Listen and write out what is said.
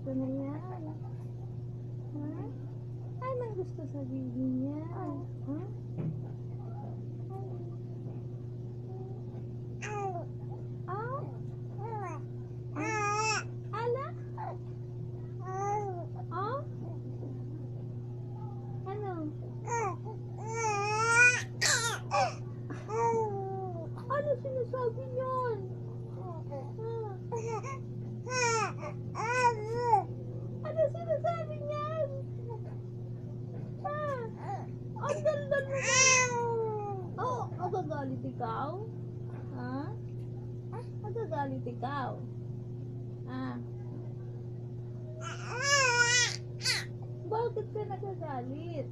gusto na yan? Ha? Anong gusto sabihin niya? Ha? Ah? Ala? Ah? Ano? Ano sinasabi niyan? Ano sinasabi niyan? Ha? Ang ganda naman. Oh, magagalit ikaw? Ha? Magagalit ikaw? Ah. Bakit ka nagagalit?